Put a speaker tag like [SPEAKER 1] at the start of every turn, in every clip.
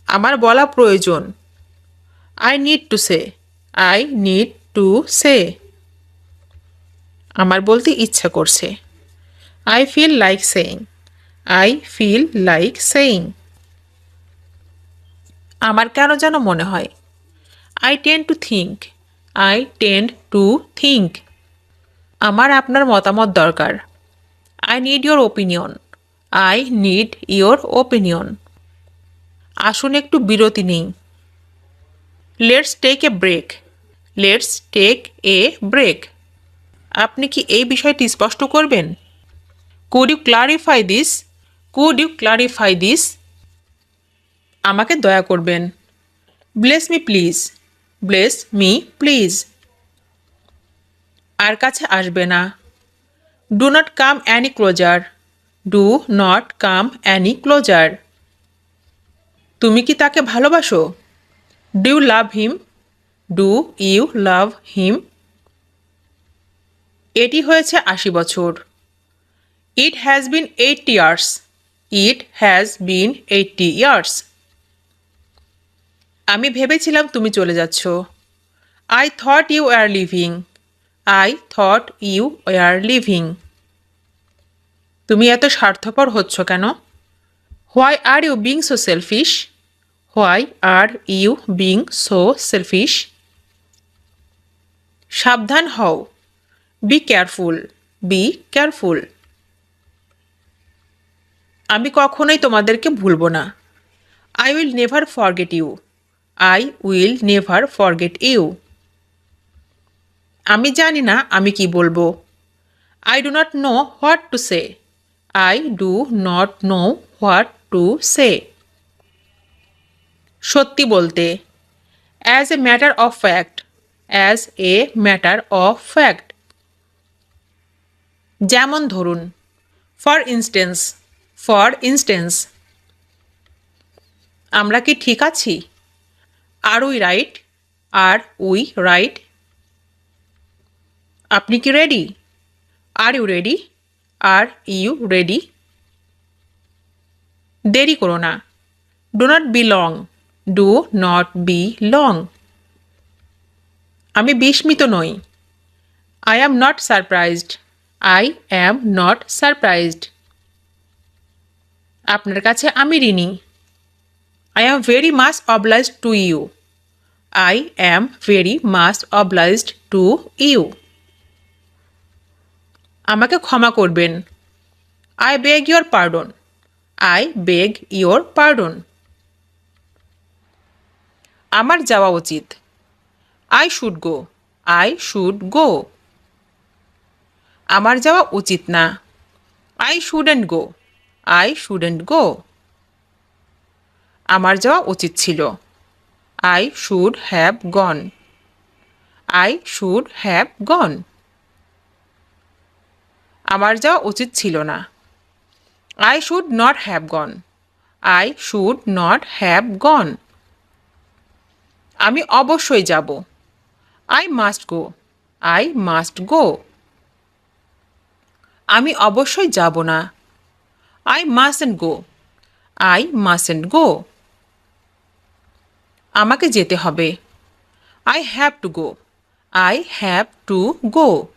[SPEAKER 1] আমার বলা প্রয়োজন। I need to say. I need to say. আমার বলতে ইচ্ছা করছে। I feel like saying. I feel like saying. আমার কেন যেন মনে হয়। I tend to think. I tend to think. আমার আপনার মতামত দরকার। I need your opinion. I need your opinion. আসুন একটু বিরতি নিই। Let's take a break. Let's take a break. আপনি কি এই বিষয়টি স্পষ্ট করবেন? Could you clarify this? Could you clarify this? আমাকে দয়া করবেন। Bless me please. Bless me please. আর কাছে আসবে না। Do not come any closer. Do not come any closer. তুমি কি তাকে ভালোবাসো? Do you love him? Do you love him? এটি হয়েছে ৮০ বছর। It has been 80 years. It has been 80 years. আমি ভেবেছিলাম তুমি চলে যাচ্ছ। I thought you are leaving. I thought you are leaving. তুমি এত স্বার্থপর হচ্ছ কেন? Why are you being so selfish? Why are you being so selfish? সাবধান হও। Be careful. Be careful. আমি কখনোই তোমাদেরকে ভুলব না। I will never forget you. I will never forget you. আমি জানি না আমি কি বলবো। I do not know what to say. I do not know what to say. সত্যি বলতে। As a matter of fact. As a matter of fact. যেমন ধরুন। For instance. For instance. আমরা কি ঠিক আছি? Are we right? Are we right? আপনি কি রেডি? Are you ready? Are you ready? দেরি করো না। Do not be long. Do not be long. আমি বিস্মিত নই। I am not surprised. I am not surprised. আপনার কাছে আমি ঋণী। I am very much obliged to you. I am very much obliged to you. আমাকে ক্ষমা করবেন। I beg your pardon. I beg your pardon. আমার যাওয়া উচিত। I should go. I should go. আমার যাওয়া উচিত না। I shouldn't go. I shouldn't go. আমার যাওয়া উচিত ছিল। I should have gone. I should have gone. আমার যাওয়া উচিত ছিল না। I should not have gone. I should not have gone. আমি অবশ্যই যাব। I must go. I must go. আমি অবশ্যই যাব না। I mustn't go. I mustn't go. আমাকে যেতে হবে। I have to go. I have to go.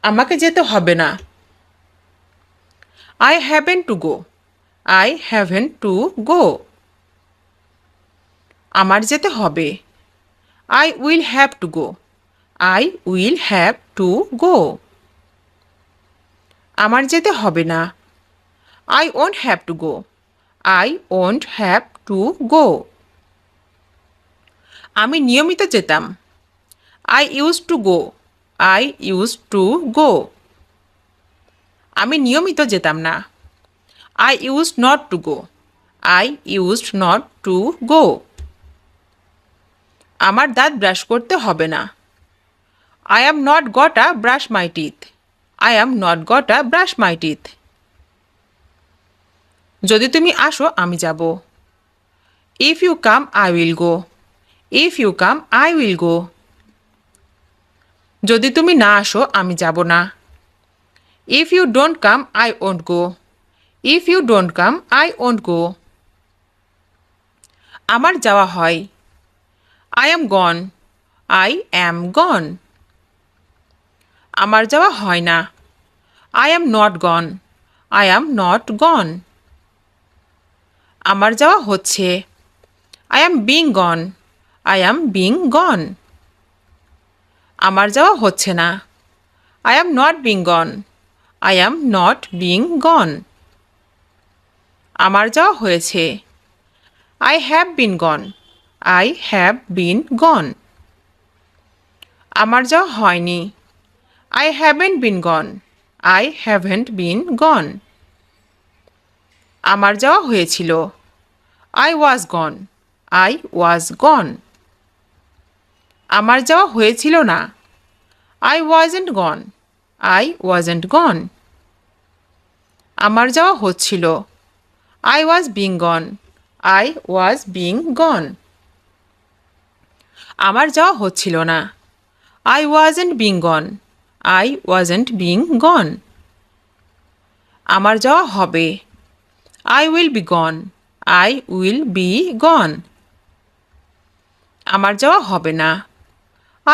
[SPEAKER 1] আমাকে যেতে হবে না। I haven't to go. I haven't to go. আমার যেতে হবে। I will have to go. I will have to go. আমার যেতে হবে না। I won't have to go. I won't have to go. আমি নিয়মিত যেতাম। I use to go. I use to go. আমি নিয়মিত যেতাম না। I use not to go. I used not to go. আমার দাঁত ব্রাশ করতে হবে না। I am not gotta brush my teeth. I am not gotta brush my teeth. যদি তুমি আসো আমি যাব। If you come I will go. If you come I will go. যদি তুমি না আসো আমি যাব না। If you don't come I won't go. If you don't come I won't go. আমার যাওয়া হয়। I am gone. I am gone. আমার যাওয়া হয় না। I am not gone. I am not gone. আমার যাওয়া হচ্ছে। I am being gone. I am being gone. আমার যাওয়া হচ্ছে না। I am not being gone. I am not being gone. আমার যাওয়া হয়েছে। I have been gone. I have been gone. আমার যাওয়া হয়নি। I haven't been gone. I haven't been gone. আমার যাওয়া হয়েছিল। I was gone. I was gone. আমার যাওয়া হয়েছিল না। I wasn't gone. I wasn't gone. আমার যাওয়া হচ্ছিল। I was being gone. I was being gone. আমার যাওয়া হচ্ছিল না। I wasn't being gone. I wasn't being gone. আমার যাওয়া হবে। I will be gone. I will be gone. আমার যাওয়া হবে না।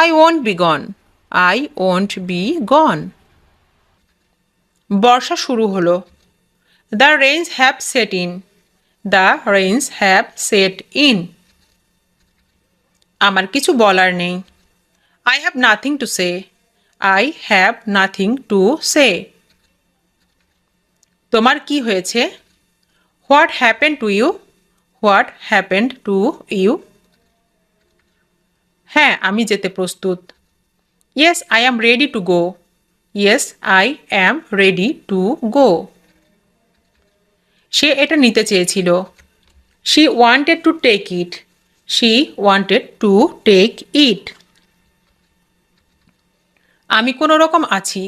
[SPEAKER 1] I won't be gone. I won't be gone. বর্ষা শুরু হলো। The rains have set in. The rains have set in. আমার কিছু বলার নেই। I have nothing to say. I have nothing to say. তোমার কি হয়েছে? What happened to you? What happened to you? হ্যাঁ, আমি যেতে প্রস্তুত। Yes, I am ready to go. Yes, I am ready to go. সে এটা নিতে চেয়েছিল। She wanted to take it. She wanted to take it. আমি কোনো রকম আছি।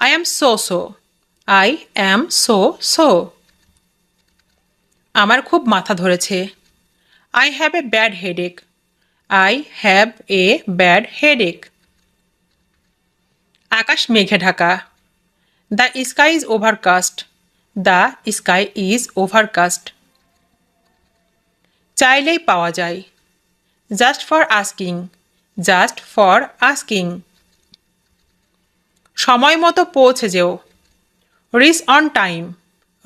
[SPEAKER 1] I am so. I am so. আমার খুব মাথা ধরেছে। I have a bad headache. I have a bad headache. আকাশ মেঘে Dhaka. The sky is overcast. The sky is overcast. চাইলেই পাওয়া যায়। Just for asking. Just for asking. সময় মতো পৌঁছে যেও। Reach on time.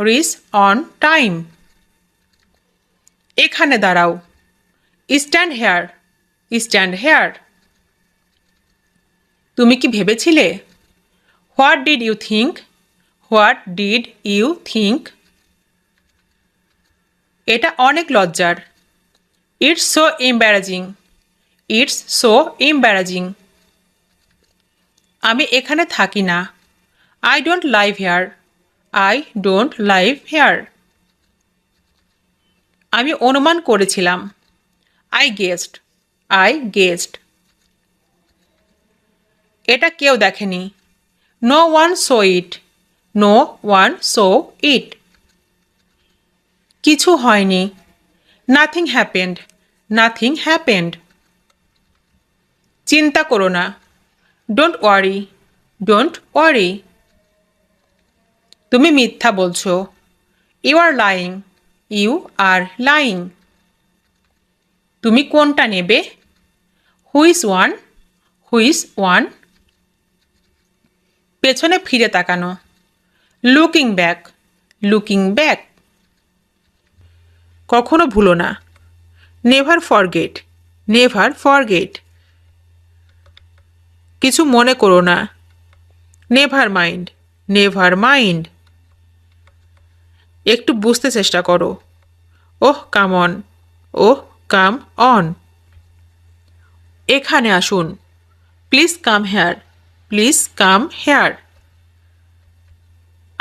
[SPEAKER 1] Reach on time. এখানে দাঁড়াও। Stand here. Stand here. তুমি কি ভেবেছিলে? What did you think? What did you think? এটা অনেক লজ্জার। It's so embarrassing. It's so embarrassing. আমি এখানে থাকি না। I don't live here. I don't live here. আমি অনুমান করেছিলাম। I guessed. I guessed. এটা কেউ দেখেনি। No one saw it. No one saw it. কিছু হয়নি। Nothing happened. Nothing happened. চিন্তা করো না। Don't worry. Don't worry. তুমি মিথ্যা বলছো। You are lying. You are lying. তুমি কোনটা নেবে? Which one? Which one? পেছনে ফিরে তাকানো। Looking back. Looking back. কখনো ভুলো না। Never forget. Never forget. কিছু মনে করো না। Never mind. Never mind. একটু বুঝতে চেষ্টা করো। Oh, come on. Oh, come on. এখানে আসুন। Please come here. Please come here.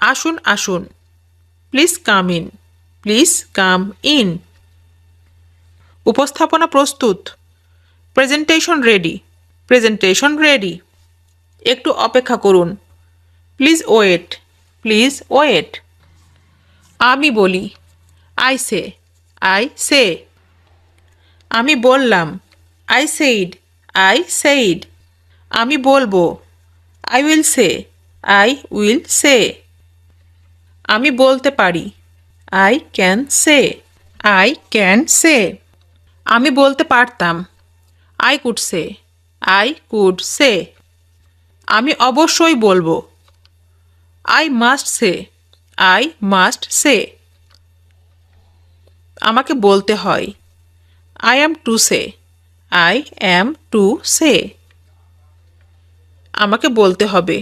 [SPEAKER 1] আসুন আসুন। Please come in. Please come in. উপস্থাপনা প্রস্তুত। Presentation ready. Presentation ready. একটু অপেক্ষা করুন। Please wait. Please wait. আমি বলি। I say. I say. আমি বললাম। I said. I said. আমি বলবো। I will say. I will say. আমি বলতে পারি। I can say. I can say. আমি বলতে পারতাম। I could say. I could say. আমি অবশ্যই বলবো। I must say. I must say. আমাকে বলতে হয়। I am to say. I am to say. আমাকে বলতে হবে।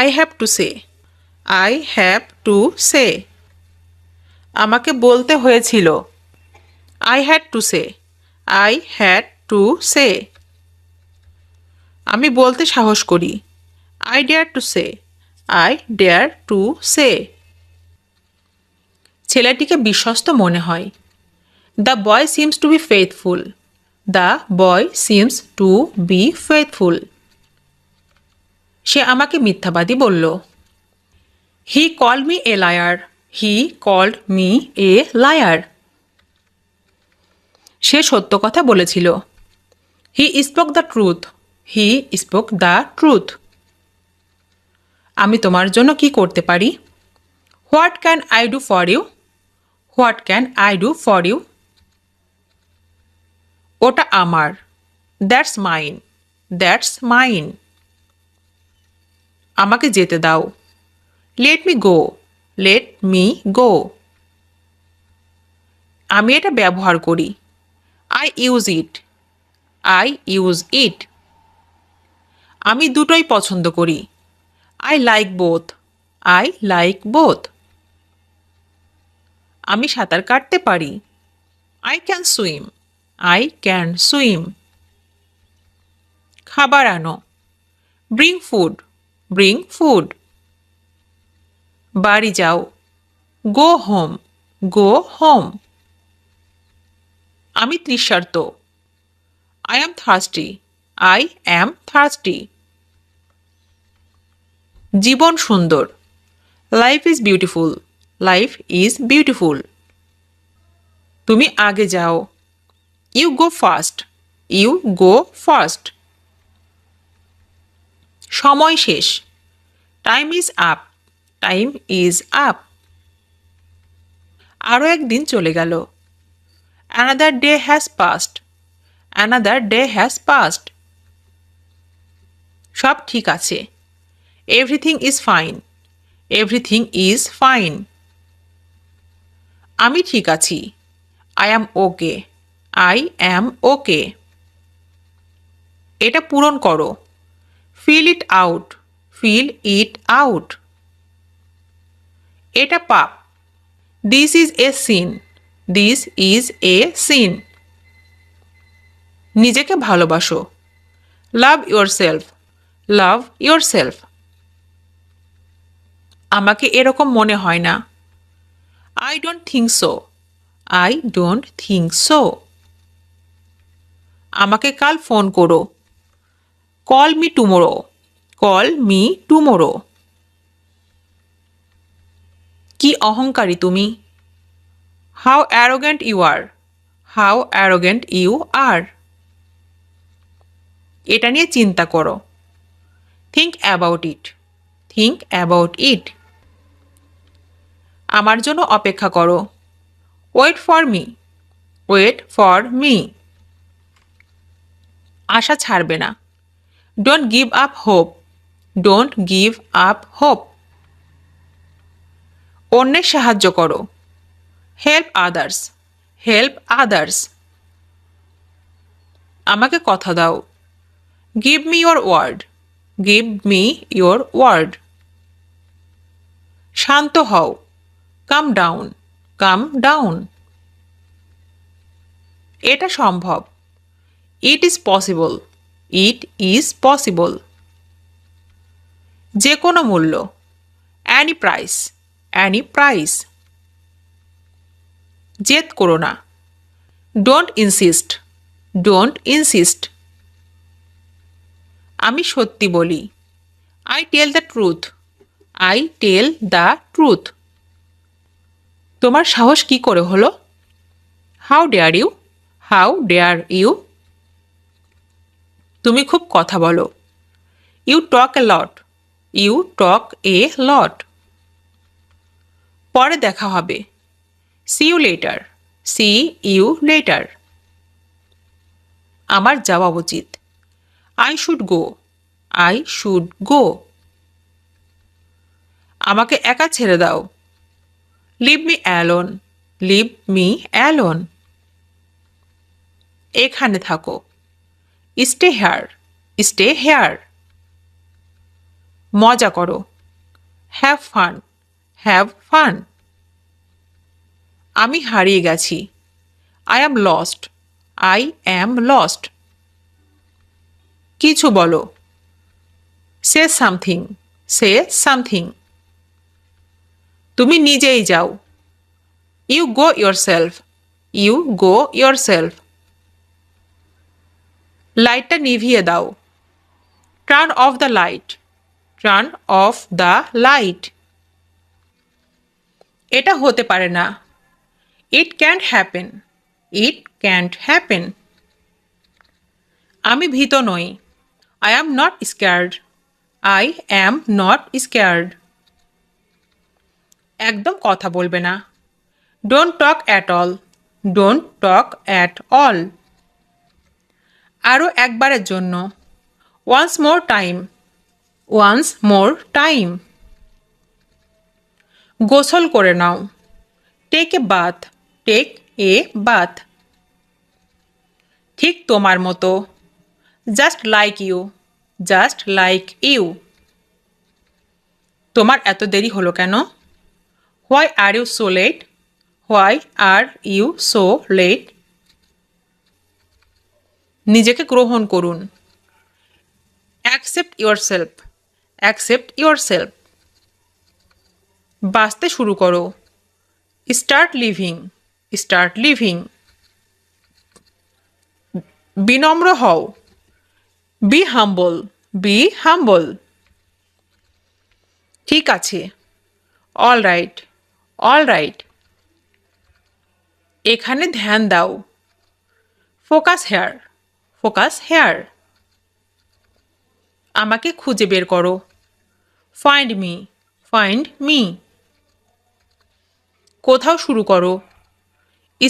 [SPEAKER 1] I have to say. I have to say. আমাকে বলতে হয়েছিল। I had to say. I had to say. আমি বলতে সাহস করি। I dare to say. I dare to say. ছেলেটিকে বিশ্বস্ত মনে হয়। The boy seems to be faithful. The boy seems to be faithful. সে আমাকে মিথ্যাবাদী বলল। He called me a liar. He called me a liar. সে সত্য কথা বলেছিল। He spoke the truth. He spoke the truth. আমি তোমার জন্য কি করতে পারি? What can I do for you? What can I do for you? ওটা আমার। That's mine. That's mine. আমাকে যেতে দাও। Let me go. Let me go. আমি এটা ব্যবহার করি। I use it. I use it. আমি দুটোই পছন্দ করি। I like both. I like both. আমি সাঁতার কাটতে পারি। I can swim. I can swim. খাবার আনো। Bring food. Bring food. বাড়ি যাও। Go home. Go home. আমি তৃষ্ণার্ত। I am thirsty. I am thirsty. জীবন সুন্দর। Life is beautiful. Life is beautiful. তুমি আগে যাও। You go fast. You go fast. সময় শেষ। Time is up. Time is up. আরও একদিন চলে গেল। Another day has passed. Another day has passed. সব ঠিক আছে। Everything is fine. Everything is fine. আমি ঠিক আছি। I am okay. I am okay. এটা পূরণ করো। Fill it out. Fill it out. এটা পাপ। This is a sin. This is a sin. নিজেকে ভালোবাসো। Love yourself. Love yourself. আমাকে এরকম মনে হয় না। I don't think so. I don't think so. আমাকে কাল ফোন করো। Call me tomorrow. Call me tomorrow. কি অহংকারী তুমি। How arrogant you are. How arrogant you are. এটা নিয়ে চিন্তা করো। Think about it. Think about it. আমার জন্য অপেক্ষা করো। Wait for me. Wait for me. আশা ছাড়বে না। Don't give up hope. Don't give up hope. অন্যের সাহায্য করো। Help others. Help others. আমাকে কথা দাও। Give me your word. Give me your word. শান্ত হও। Calm down. Calm down. এটা সম্ভব। It is possible. It is possible. যে কোনো মূল্য। Any price. Any price. জেদ করো না। Don't insist. Don't insist. আমি সত্যি বলি। I tell the truth. I tell the truth. তোমার সাহস কি করে হলো? How dare you? How dare you? তুমি খুব কথা বলো। You talk a lot. You talk a lot. পরে দেখা হবে। See you later. See you later. আমার যাওয়া উচিত। I should go. I should go. আমাকে একা ছেড়ে দাও। Leave me alone. Leave me alone. এখানে থাকো। Stay here. Stay here. মজা করো। Have fun. Have fun. আমি হারিয়ে গেছি। I am lost. I am lost. কিছু বলো। Say something. Say something. তুমি নিজেই যাও। You go yourself. You go yourself. লাইটটা নিভিয়ে দাও। Turn off the light. Turn off the light. এটা হতে পারে না। It can't happen. It can't happen. আমি ভীত নই। I am not scared. I am not scared. একদম কথা বলবে না। Don't talk at all. Don't talk at all. আরও একবারের জন্য। Once more time. Once more time. গোসল করে নাও। Take a bath. Take a bath. ঠিক তোমার মতো। Just like you. Just like you. তোমার এত দেরি হলো কেন? Why are you so late? Why are you so late? নিজেকে গ্রহণ করুন। Accept yourself. Accept yourself. বাঁচতে শুরু করো। Start living. Start living. বিনম্র হও। Be humble. Be humble. ঠিক আছে। All right. All right. এখানে ধ্যান দাও। Focus here. Focus here. আমাকে খুঁজে বের করো। Find me. Find me. কোথাও শুরু করো।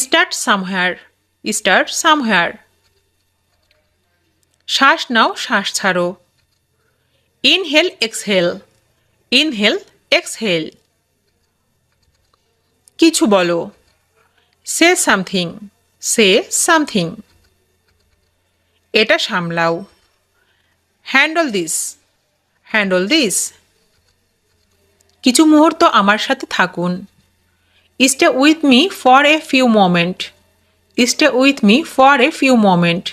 [SPEAKER 1] Start somewhere. Start somewhere. শ্বাস নাও, শ্বাস ছাড়ো। Inhale, exhale. Inhale, exhale. কিছু বলো। Say something. Say something. এটা সামলাও। Handle this. Handle this. কিছু মুহূর্ত আমার সাথে থাকুন। Stay with me for a few moments. Stay with me for a few moments.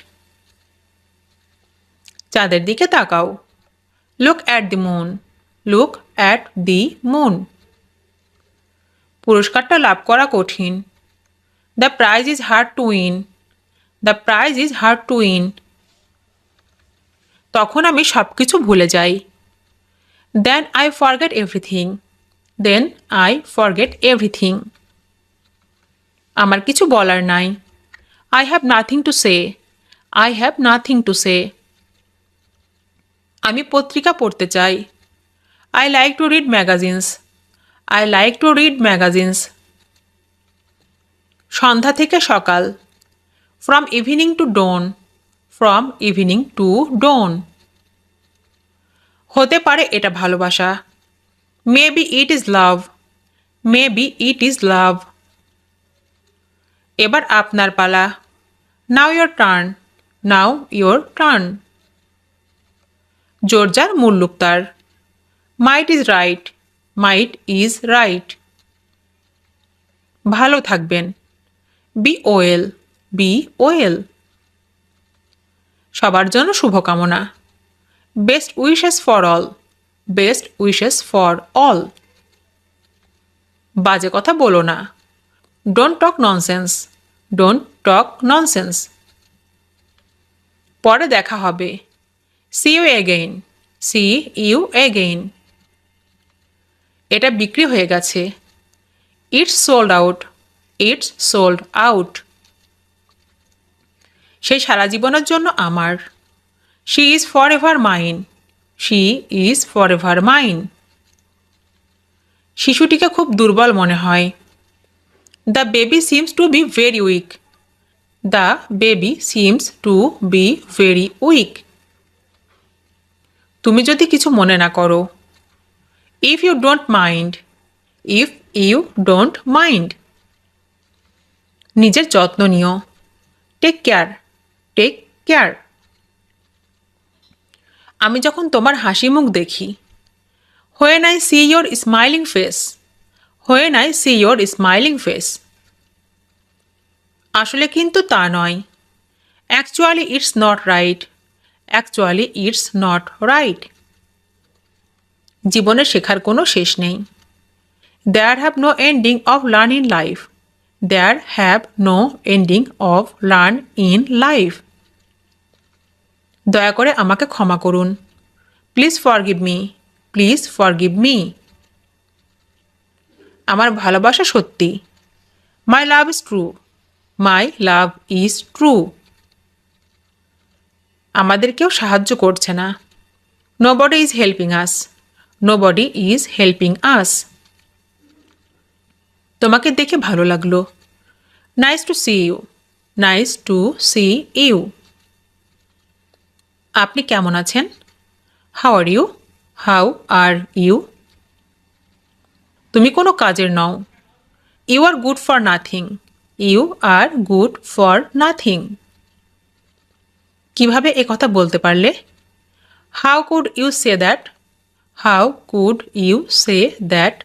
[SPEAKER 1] চাঁদের দিকে তাকাও। Look at the moon. Look at the moon. পুরস্কারটা লাভ করা কঠিন। The prize is hard to win. The prize is hard to win. তখন আমি সবকিছু ভুলে যাই। Then I forget everything. Then I forget everything. আমার কিছু বলার নাই। I have nothing to say. I have nothing to say. আমি পত্রিকা পড়তে চাই। I like to read magazines. I like to read magazines. সন্ধ্যা থেকে সকাল। From evening to dawn. From evening to dawn. হতে পারে এটা ভালোবাসা। Maybe it is love. Maybe it is love. এবার আপনার পালা। Now your turn. Now your turn. জোর যার মুল্লুক তার। Might is right. Might is right. ভালো থাকবেন। Be well. Be well. সবার জন্য শুভকামনা। Best wishes for all. Best wishes for all. বাজে কথা বলো না। Don't talk nonsense. Don't talk nonsense. পরে দেখা হবে। See you again. See you again. এটা বিক্রি হয়ে গেছে। It's sold out. It's sold out. সে সারা জীবনের জন্য আমার। She is forever mine. She is forever mine. শিশুটিকে খুব দুর্বল মনে হয়। The baby seems to be very weak. The baby seems to be very weak. তুমি যদি কিছু মনে না করো। If you don't mind. If you don't mind. নিজের যত্ন নিও। Take care. Take care. আমি যখন তোমার হাসি মুখ দেখি। When I see your smiling face. When I see your smiling face. আসলে কিন্তু তা নয়। Actually it's not right. Actually it's not right. জীবনে শেখার কোনো শেষ নেই। There have no ending of learn in life. There have no ending of learn in life. দয়া করে আমাকে ক্ষমা করুন। Please forgive me. Please forgive me. আমার ভালোবাসা সত্যি। My love is true. My love is true. আমাদের কেউ সাহায্য করছে না। Nobody is helping us. Nobody is helping us. তোমাকে দেখে ভালো লাগলো। Nice to see you. Nice to see you. আপনি কেমন আছেন? How are you? How are you? তুমি কোনো কাজের নও। You are good for nothing. You are good for nothing. কিভাবে এ কথা বলতে পারলে? How could you say that? How could you say that?